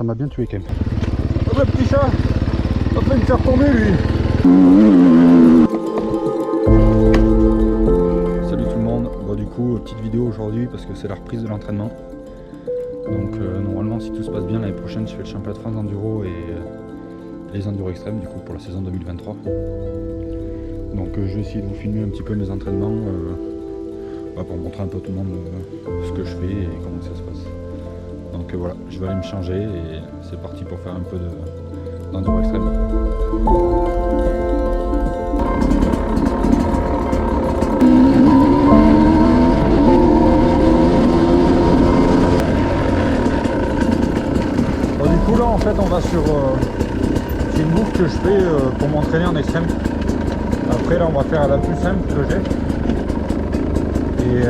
ça m'a bien tué quand même. Oh le petit chat, en train de faire tomber lui. Salut tout le monde, bon du coup petite vidéo aujourd'hui parce que c'est la reprise de l'entraînement. Donc normalement si tout se passe bien l'année prochaine je fais le championnat de France enduro et les enduro extrêmes du coup pour la saison 2023. Donc je vais essayer de vous filmer un petit peu mes entraînements pour montrer un peu à tout le monde ce que je fais et comment ça se passe. Donc voilà, je vais aller me changer et c'est parti pour faire un peu d'enduro extrême. Bon, du coup là en fait on va sur c'est une boucle que je fais pour m'entraîner en extrême. Après là on va faire la plus simple que j'ai. Et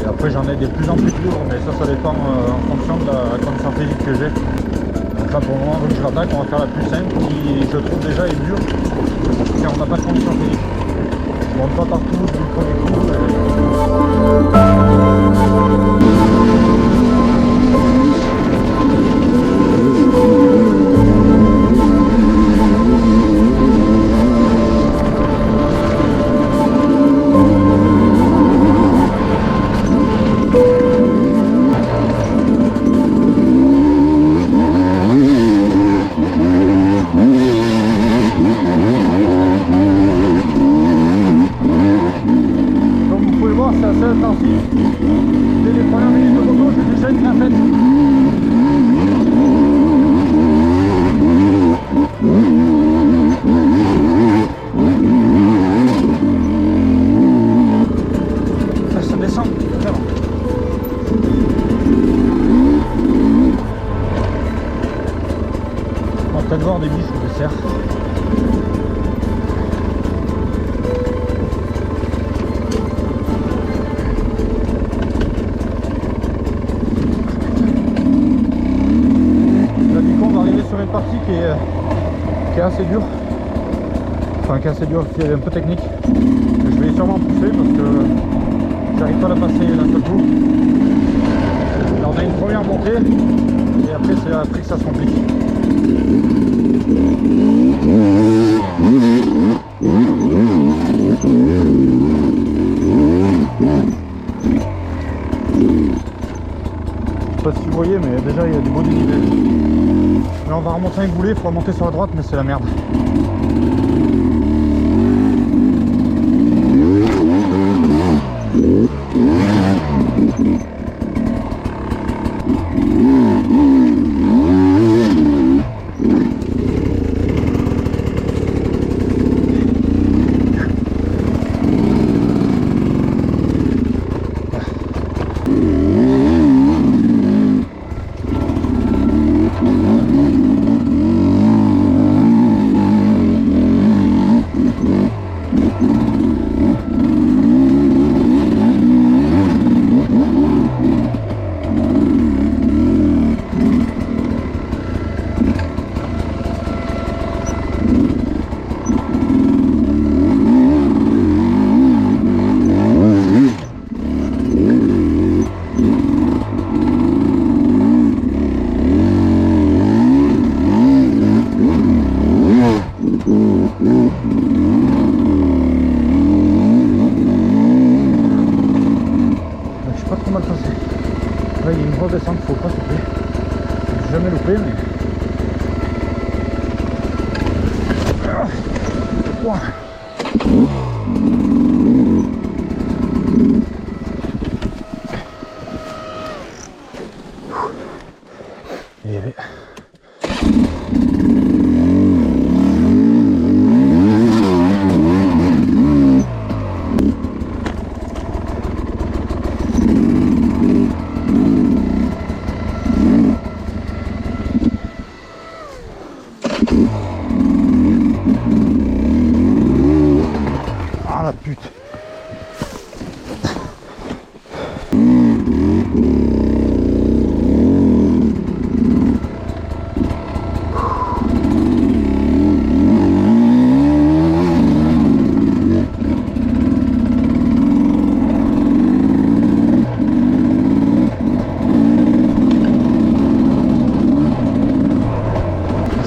après j'en ai des plus en plus durs, mais ça dépend en fonction de la condition physique que j'ai. Donc là pour le moment vu que je l'attaque, on va faire la plus simple qui je trouve déjà est dure car on n'a pas de condition physique. Je monte pas partout du premier coup. C'est assez intensif. Dès les premières minutes de moto, j'ai déjà une grimpette. Ça descend vraiment. On va peut-être voir des biches au dessert. Sur une partie qui est assez dure, enfin qui est assez dure, qui est un peu technique. Je vais sûrement pousser parce que j'arrive pas à la passer d'un seul coup. Alors, on a une première montée et après c'est après que ça se complique. Je sais pas si vous voyez, mais déjà il y a du beau dénivelé. Là on va remonter un goulet, il faut remonter sur la droite mais c'est la merde. Là il y a une grosse descente, faut pas souffler. J'ai jamais loupé mais. Wow. Et... Ah la pute.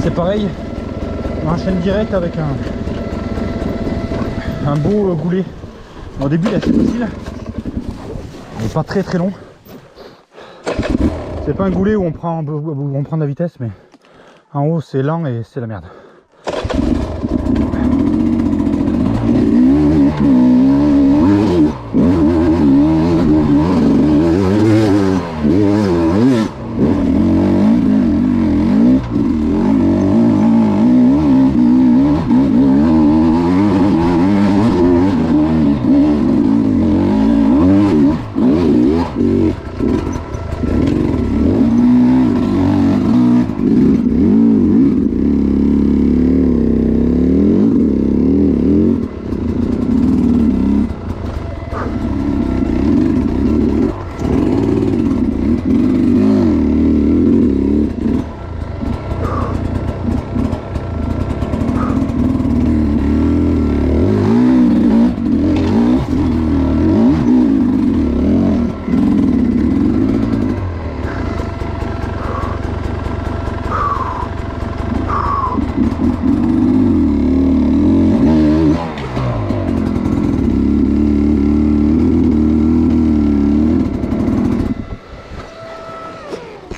c'est pareil, on enchaîne direct avec un beau goulet. Au début il est assez facile, il n'est pas très très long. C'est pas un goulet où on prend de la vitesse, mais en haut c'est lent et c'est la merde.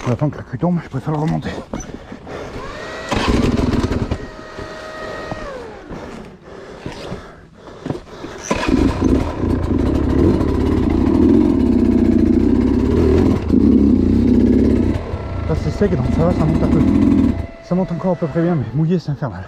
J'attends que la pluie tombe, je préfère le remonter. Là c'est sec donc ça va, ça monte un peu. Ça monte encore à peu près bien, mais mouillé c'est infernal.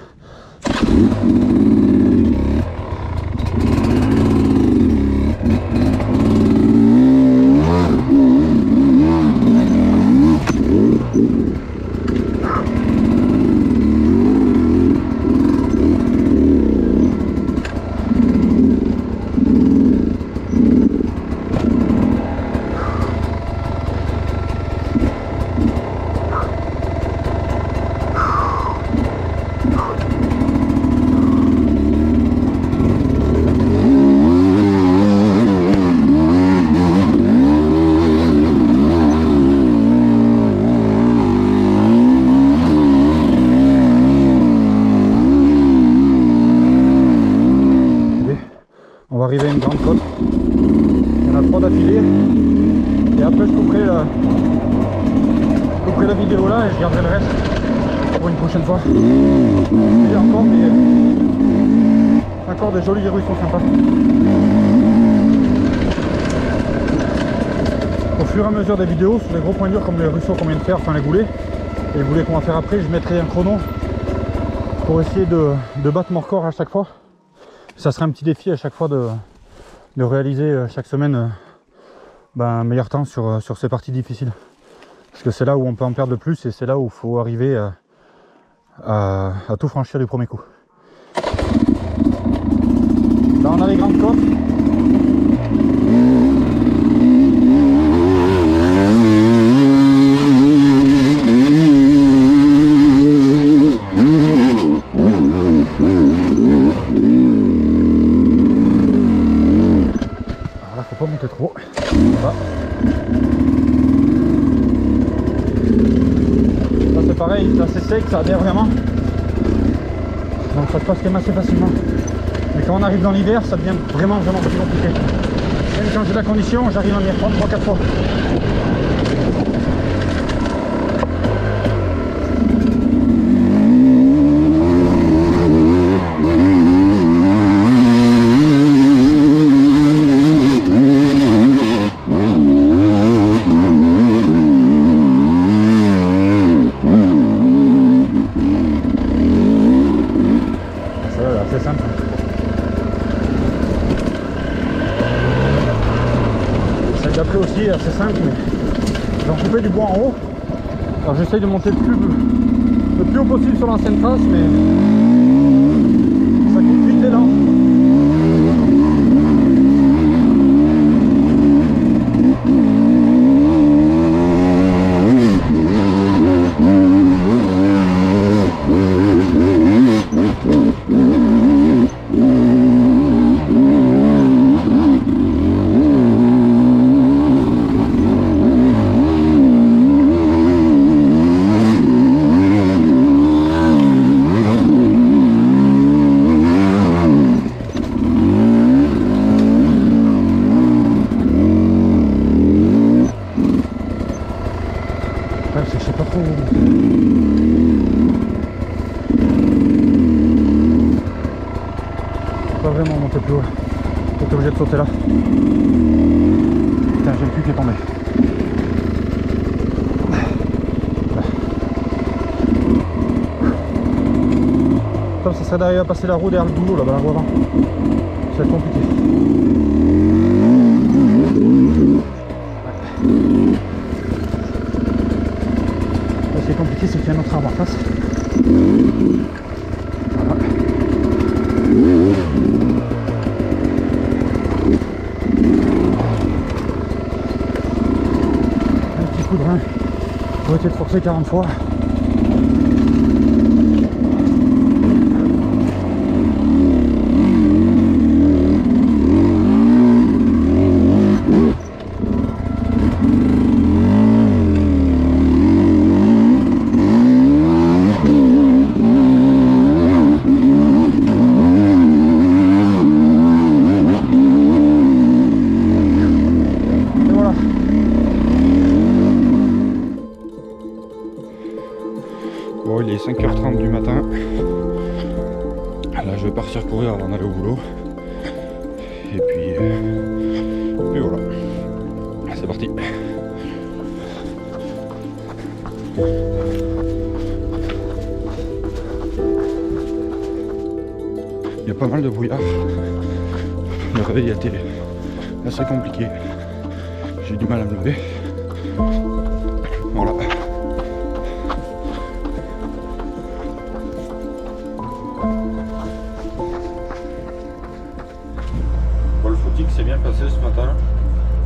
On va arriver à une grande côte. Il y en a 3 d'affilée. Et après je couperai la vidéo là et je garderai le reste pour une prochaine fois. Il y a encore des jolis ruisseaux sympas. Au fur et à mesure des vidéos, sur les gros points durs comme les ruisseaux qu'on vient de faire, enfin les goulets, et les goulets qu'on va faire après, je mettrai un chrono pour essayer de battre mon record à chaque fois. Ça sera un petit défi à chaque fois de réaliser chaque semaine un meilleur temps sur ces parties difficiles. Parce que c'est là où on peut en perdre le plus et c'est là où il faut arriver à tout franchir du premier coup. Là on a les grandes côtes. Pas monter trop. Là c'est pareil, c'est assez sec, ça adhère vraiment. Donc ça se passe quand même assez facilement. Mais quand on arrive dans l'hiver, ça devient vraiment plus compliqué. Même quand j'ai la condition, j'arrive à m'y reprendre 3-4 fois. C'est simple. Celle d'après aussi est assez simple, mais j'ai coupé du bois en haut. Alors j'essaye de monter le plus haut possible sur l'ancienne trace, mais ça coupe vite les dents. c'est je sais pas trop où. Pas vraiment monter plus haut. J'étais obligé de sauter là. Putain, j'ai le cul qui est tombé. Comme ça serait d'arriver à passer la roue derrière le boulot là-bas, la roue avant. Ça va être compliqué. Là, c'est compliqué, c'est qu'il y a un autre arbre en face. Voilà. Un petit coup de rein pour essayer de forcer 40 fois. Bon, il est 5h30 du matin. Là, je vais partir courir avant d'aller au boulot. Et puis voilà. C'est parti. Il y a pas mal de brouillard. Le réveil a été assez compliqué. J'ai du mal à me lever. Voilà. Bon, le footing s'est bien passé ce matin.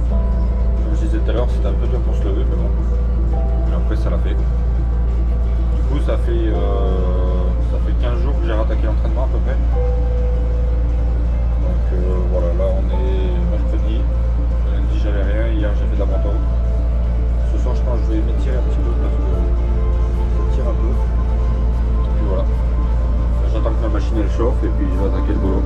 Comme je disais tout à l'heure, c'était un peu dur pour se lever, mais bon. Mais après, ça l'a fait. Du coup, ça fait 15 jours que j'ai rattaqué l'entraînement à peu près. Donc voilà, là on est mercredi. Lundi, j'avais rien. Hier, j'ai fait de la moto. Ce soir, je pense que je vais m'étirer un petit peu parce que ça tire un peu. Et puis voilà. J'attends que ma machine elle chauffe et puis je vais attaquer le boulot.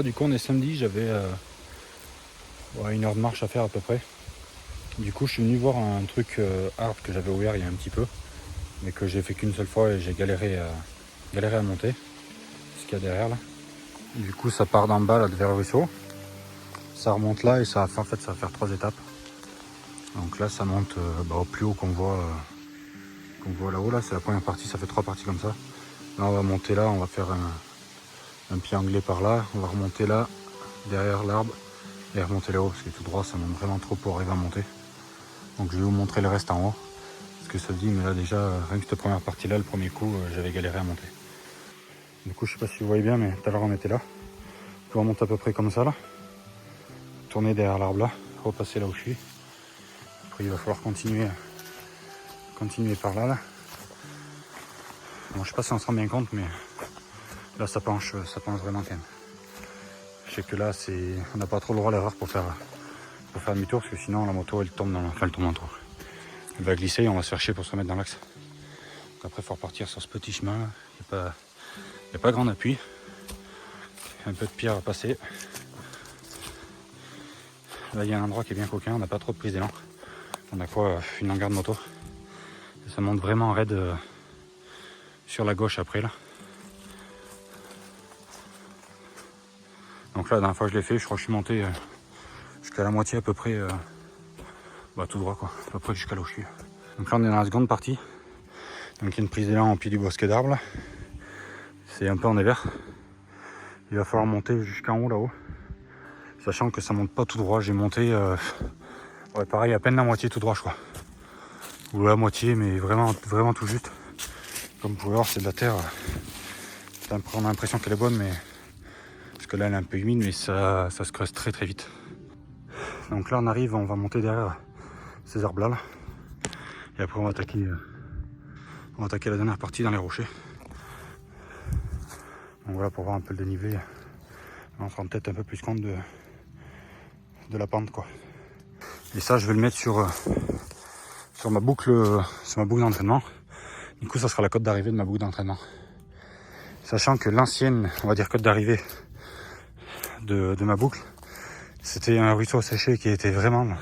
Du coup on est samedi, j'avais 1 heure de marche à faire à peu près. Du coup je suis venu voir un truc hard que j'avais ouvert il y a un petit peu, mais que j'ai fait qu'une seule fois et j'ai galéré à monter. Ce qu'il y a derrière là. Du coup ça part d'en bas là vers le ruisseau. Ça remonte là et ça va faire 3 étapes. Donc là ça monte au plus haut qu'on voit là-haut là, c'est la première partie, ça fait 3 parties comme ça. Là on va monter là, on va faire un pied anglais par là, on va remonter là, derrière l'arbre, et remonter là-haut parce que tout droit ça monte vraiment trop pour arriver à monter. Donc je vais vous montrer le reste en haut, ce que ça dit, mais là déjà rien que cette première partie là, le premier coup j'avais galéré à monter. Du coup je sais pas si vous voyez bien, mais tout à l'heure on était là. Je remonte à peu près comme ça là, tourner derrière l'arbre là, repasser là où je suis. Après il va falloir continuer par là. Bon, je sais pas si on se rend bien compte, mais là ça penche vraiment quand même. Je sais que là on n'a pas trop le droit à l'erreur pour faire demi-tour, parce que sinon la moto elle tombe en tour. Elle va glisser et on va se faire chier pour se remettre dans l'axe. Donc après il faut repartir sur ce petit chemin là. Il n'y a pas grand appui. Un peu de pierre à passer. Là il y a un endroit qui est bien coquin, on n'a pas trop de prise d'élan. On a quoi, une longueur de moto. Et ça monte vraiment raide sur la gauche après là. Donc là la dernière fois que je l'ai fait, je crois que je suis monté jusqu'à la moitié à peu près, tout droit quoi, à peu près jusqu'à là où je suis. Donc là on est dans la seconde partie. Donc il y a une prise d'élan au pied du bosquet d'arbres là. C'est un peu en évers. Il va falloir monter jusqu'en haut là-haut. Sachant que ça monte pas tout droit, j'ai monté pareil à peine la moitié tout droit je crois. Ou la moitié mais vraiment tout juste. Comme vous pouvez voir c'est de la terre. On a l'impression qu'elle est bonne mais. Parce que là elle est un peu humide mais ça se creuse très très vite. Donc là on arrive, on va monter derrière ces arbres là. Et après on va attaquer la dernière partie dans les rochers. Donc voilà pour voir un peu le dénivelé. On se rend peut-être un peu plus compte de la pente quoi. Et ça je vais le mettre sur ma boucle d'entraînement. Du coup ça sera la cote d'arrivée de ma boucle d'entraînement. Sachant que l'ancienne, on va dire cote d'arrivée de ma boucle, c'était un ruisseau séché qui était vraiment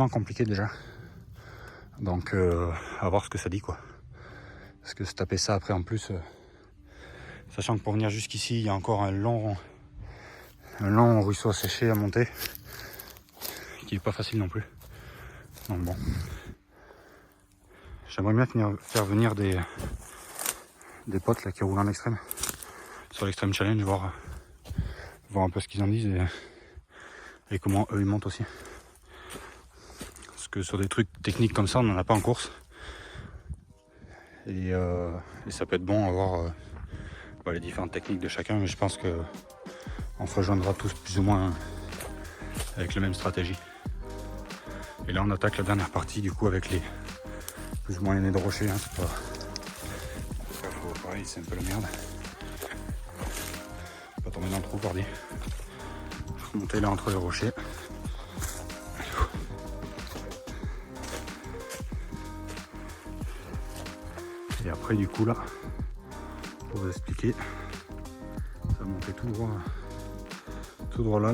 compliqué déjà. Donc à voir ce que ça dit quoi. Parce que se taper ça après en plus, sachant que pour venir jusqu'ici il y a encore un long ruisseau séché à monter, qui est pas facile non plus. Donc bon, j'aimerais bien faire venir des potes là qui roulent en extrême, sur l'extrême challenge, voir un peu ce qu'ils en disent et comment eux ils montent aussi. Parce que sur des trucs techniques comme ça on n'en a pas en course. Et ça peut être bon à voir les différentes techniques de chacun, mais je pense que on se rejoindra tous plus ou moins avec la même stratégie. Et là on attaque la dernière partie du coup avec les plus ou moins les nez de rocher, hein, c'est pas pareil, c'est un peu la merde. Pas tomber dans le trou bordé. Monter là entre les rochers. Et après du coup là, pour vous expliquer, ça va monter tout droit là.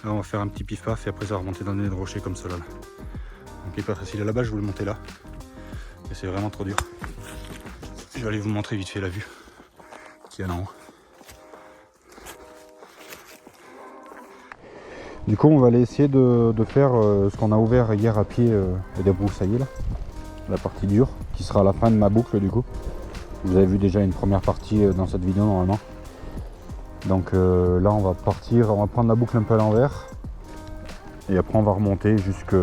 Là on va faire un petit pif paf et après ça va remonter dans des nez de rochers comme cela là. Donc il est pas facile. À la base je voulais monter là. Et c'est vraiment trop dur. Je vais aller vous montrer vite fait la vue qu'il y a là en haut. Du coup on va aller essayer de faire ce qu'on a ouvert hier à pied et débroussailler là. La partie dure qui sera à la fin de ma boucle du coup. Vous avez vu déjà une première partie dans cette vidéo normalement. Donc là on va prendre la boucle un peu à l'envers. Et après on va remonter jusqu'à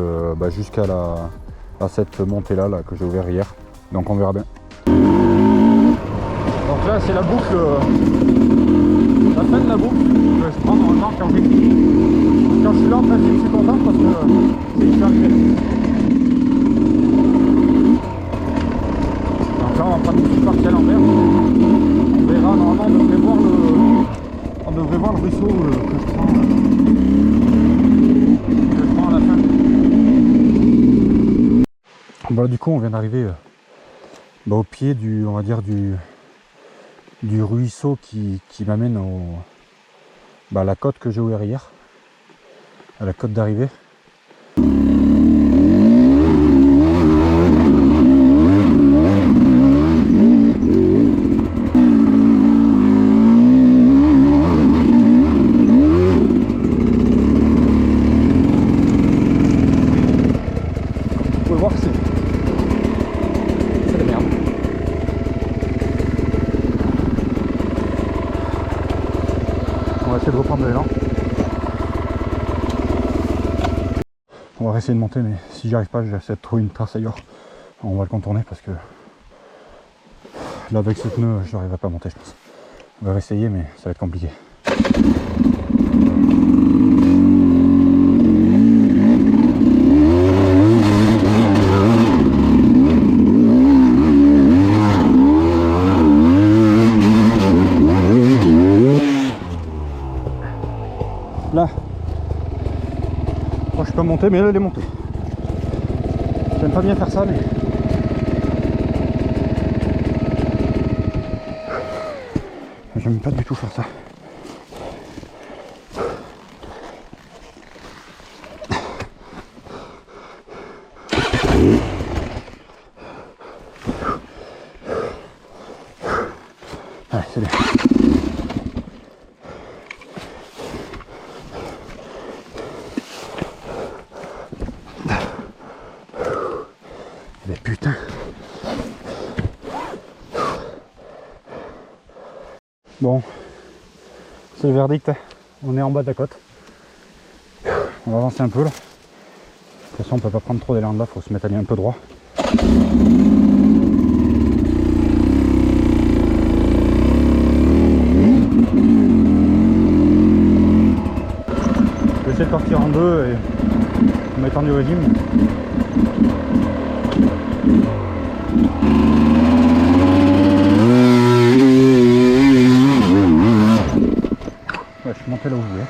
cette montée là que j'ai ouvert hier. Donc on verra bien. Donc là c'est la boucle, la fin de la boucle que je prends normalement quand je suis là en fait je suis content parce que c'est hyper agréable. Donc là on va prendre une petite partie à l'envers. On verra normalement on devrait voir le ruisseau que je prends à la fin. Voilà, du coup on vient d'arriver au pied du ruisseau qui m'amène à la côte que j'ai ouvert hier, à la côte d'arrivée. Vous pouvez voir que c'est la merde. On va essayer de reprendre l'élan. On va essayer de monter, mais si j'y arrive pas, je vais essayer de trouver une trace ailleurs. On va le contourner parce que là avec ce pneu, je n'arriverai pas à monter, je pense. On va essayer, mais ça va être compliqué. Là, moi je peux monter, mais là elle est montée. J'aime pas bien faire ça, mais j'aime pas du tout faire ça. Allez, c'est bien. Mais putain. Bon, c'est le verdict. On est en bas de la côte. On va avancer un peu là. De toute façon, on peut pas prendre trop d'élan là, faut se mettre à aller un peu droit. Je vais essayer de partir en deux et mettre en du régime. Ouais, je suis monté là où je voulais.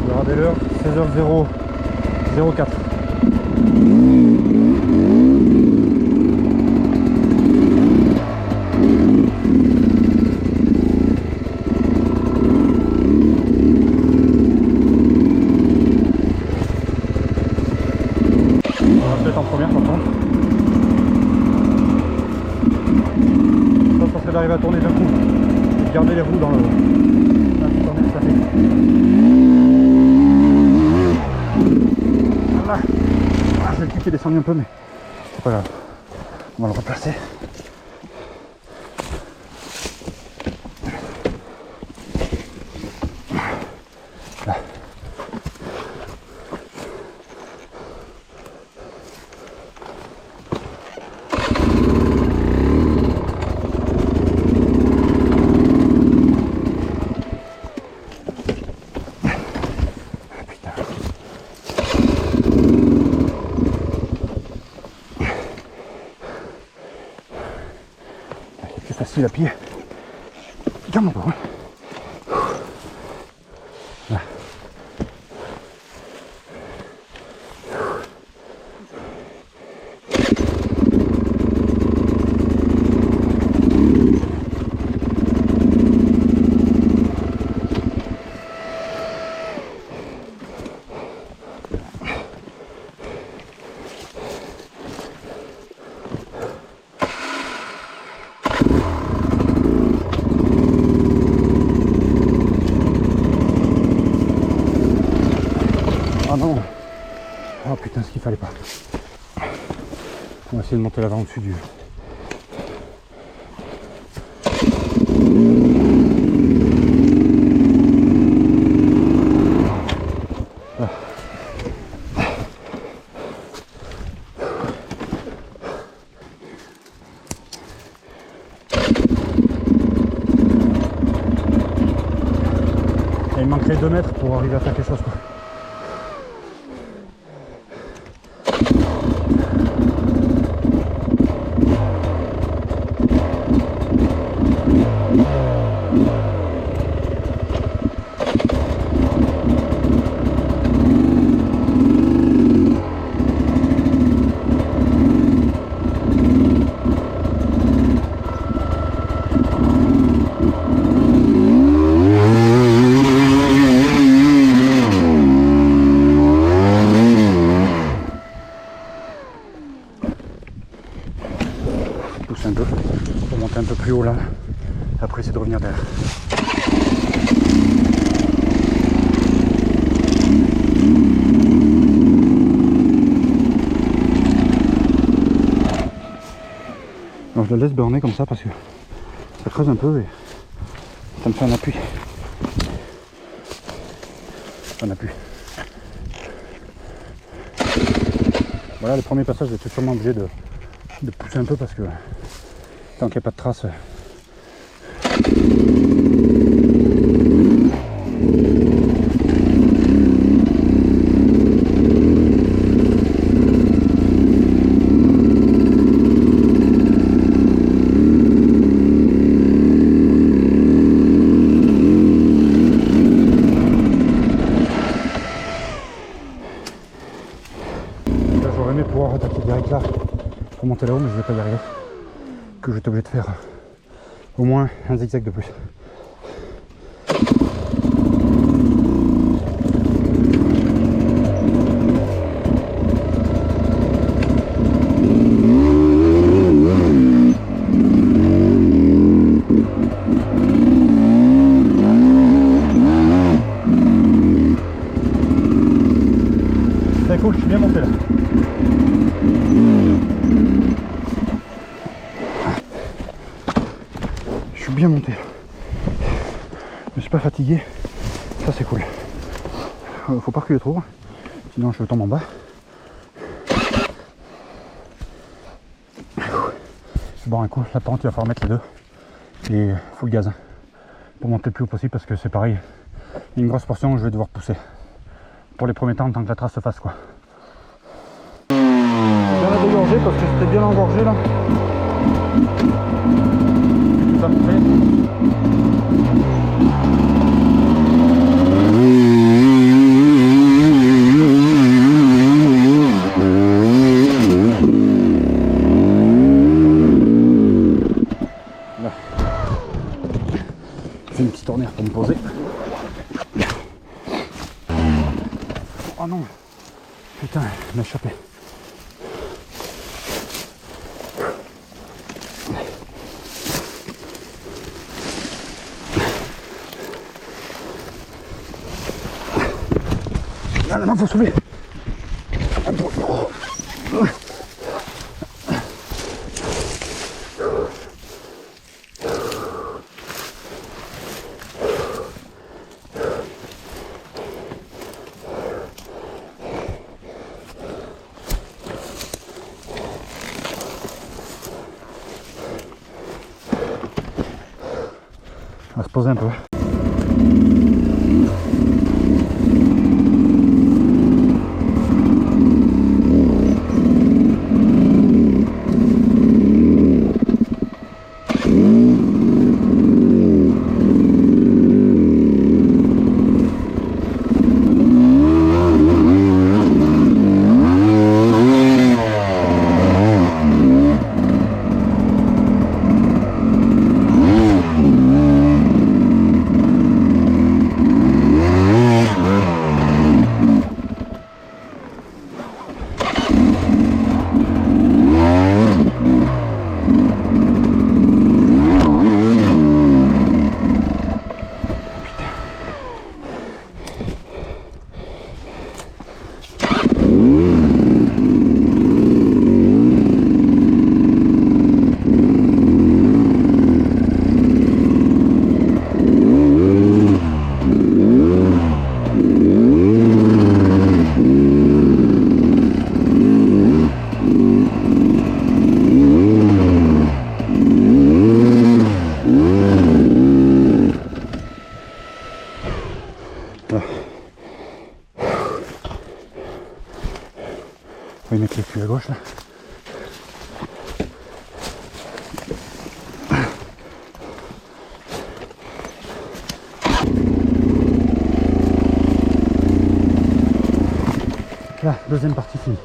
Regardez l'heure, 16h04. En première par contre. Ça serait d'arriver à tourner d'un coup et garder les roues dans le tournage, ça fait. Voilà. Ah, j'ai le cul qui est descendu un peu, mais c'est pas grave. On va le replacer. Là. Facile à pied. Calme pas. Là. Ah non. Oh putain, ce qu'il fallait pas. On va essayer de monter l'avant au-dessus du... Ah. Et il manquerait 2 mètres pour arriver à faire quelque chose, quoi. Pousse un peu pour monter un peu plus haut là. Après c'est de revenir derrière. je le laisse burner comme ça parce que ça creuse un peu et ça me fait un appui. Un appui. Voilà, le premier passage, j'étais sûrement obligé de pousser un peu parce que tant qu'il n'y a pas de traces. J'aurais aimé pouvoir attaquer direct là pour monter là-haut, mais je ne vais pas y arriver. Que j'étais obligé de faire au moins un zigzag de plus. C'est cool, je suis bien monté là. Je suis bien monté. Je me suis pas fatigué. Ça c'est cool. Faut pas reculer trop, sinon je tombe en bas. Bon, un coup, là par contre il va falloir mettre les deux. Et full gaz. Pour monter le plus haut possible parce que c'est pareil. Il y a une grosse portion où je vais devoir pousser. Pour les premiers temps, tant que la trace se fasse quoi. Bien la dégorger parce que c'était bien engorgé là. Ça me fait. Là. Je fais une petite tournure pour me poser. Oh non, putain, il m'a échappé. Là, maintenant, faut soulever. On va se poser un peu. On va y mettre les culs à gauche là. Là, deuxième partie finie.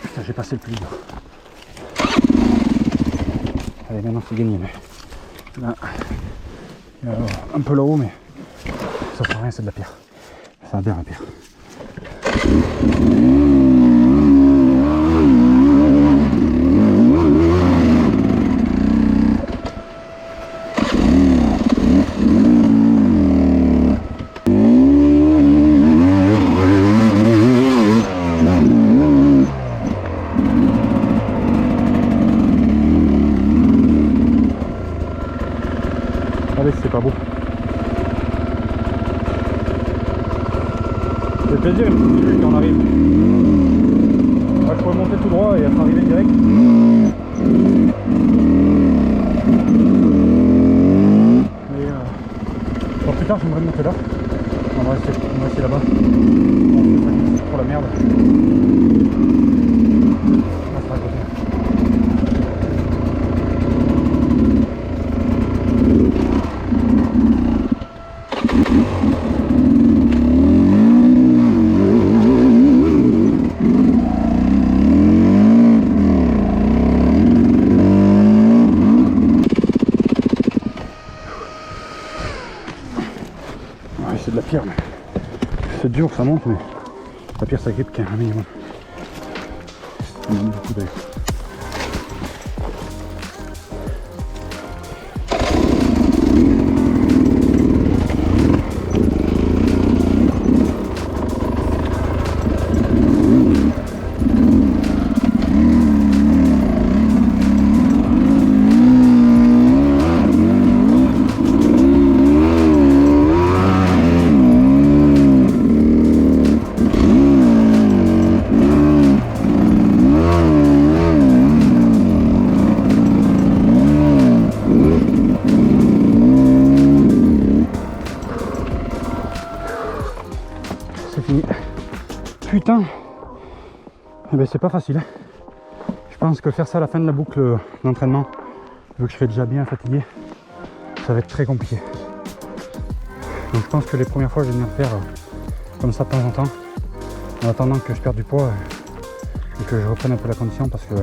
Putain, j'ai passé le plus dur. Allez, maintenant c'est gagné. Mais là, il y a un peu là-haut, mais ça sert à rien, c'est de la pierre. Ça a bien à pire. Allez, c'est pas beau. Ça fait plaisir une petite bulle quand on arrive. Moi, je pourrais monter tout droit et être arrivé direct. Mais oh, plus tard, j'aimerais monter là. On va essayer là-bas. C'est trop la merde. On sera à côté. C'est de la pierre, mais c'est dur, ça monte, mais la pierre ça grippe quand même un minimum. On a mis beaucoup d'ailleurs. C'est fini. Putain, eh ben, c'est pas facile. Je pense que faire ça à la fin de la boucle d'entraînement, vu que je serai déjà bien fatigué, ça va être très compliqué. Donc je pense que les premières fois je vais venir faire comme ça de temps en temps, en attendant que je perde du poids et que je reprenne un peu la condition, parce que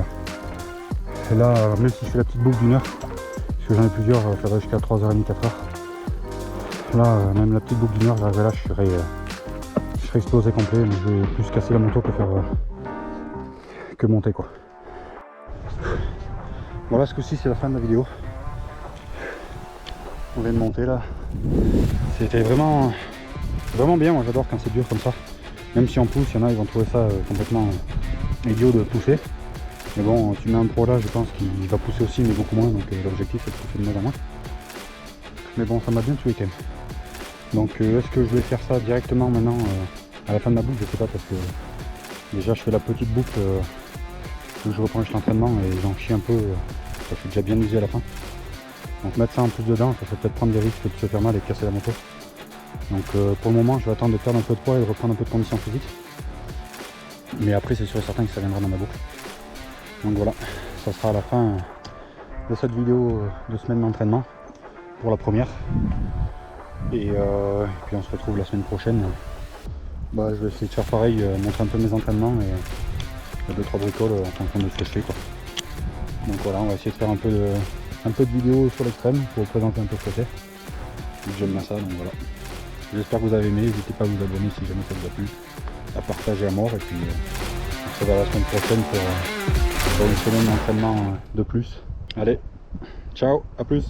là, même si je fais la petite boucle d'une heure, parce que j'en ai plusieurs, ça va jusqu'à 3h30, 4h. Là, même la petite boucle d'une heure, j'arriverai là, je serai explosé complet, mais je vais plus casser la moto que faire que monter quoi. Voilà, ce coup-ci c'est la fin de la vidéo. On vient de monter là. C'était vraiment bien, moi j'adore quand c'est dur comme ça. Même si on pousse, il y en a ils vont trouver ça complètement idiot de pousser. Mais bon, tu mets un pro là, je pense qu'il va pousser aussi, mais beaucoup moins, donc l'objectif c'est de pousser de moins en moins. Mais bon, ça m'a bien tué quand même. Donc est-ce que je vais faire ça directement maintenant à la fin de ma boucle? Je sais pas, parce que déjà je fais la petite boucle où je reprends l'entraînement et j'en chie un peu, je suis déjà bien usé à la fin. Donc mettre ça en plus dedans, ça fait peut-être prendre des risques de se faire mal et de casser la moto. Donc pour le moment je vais attendre de perdre un peu de poids et de reprendre un peu de condition physique. Mais après c'est sûr et certain que ça viendra dans ma boucle. Donc voilà, ça sera à la fin de cette vidéo de semaine d'entraînement pour la première. Et puis on se retrouve la semaine prochaine. Bah, je vais essayer de faire pareil, montrer un peu mes entraînements et 2-3 bricoles en fonction de ce que je fais quoi. Donc voilà, on va essayer de faire un peu de vidéos sur l'extrême pour vous présenter un peu ce que c'est. J'aime bien ça, donc voilà. J'espère que vous avez aimé, n'hésitez pas à vous abonner si jamais ça vous a plu, à partager à mort, et puis on se revoit la semaine prochaine pour une semaine d'entraînement de plus. Allez, ciao, à plus.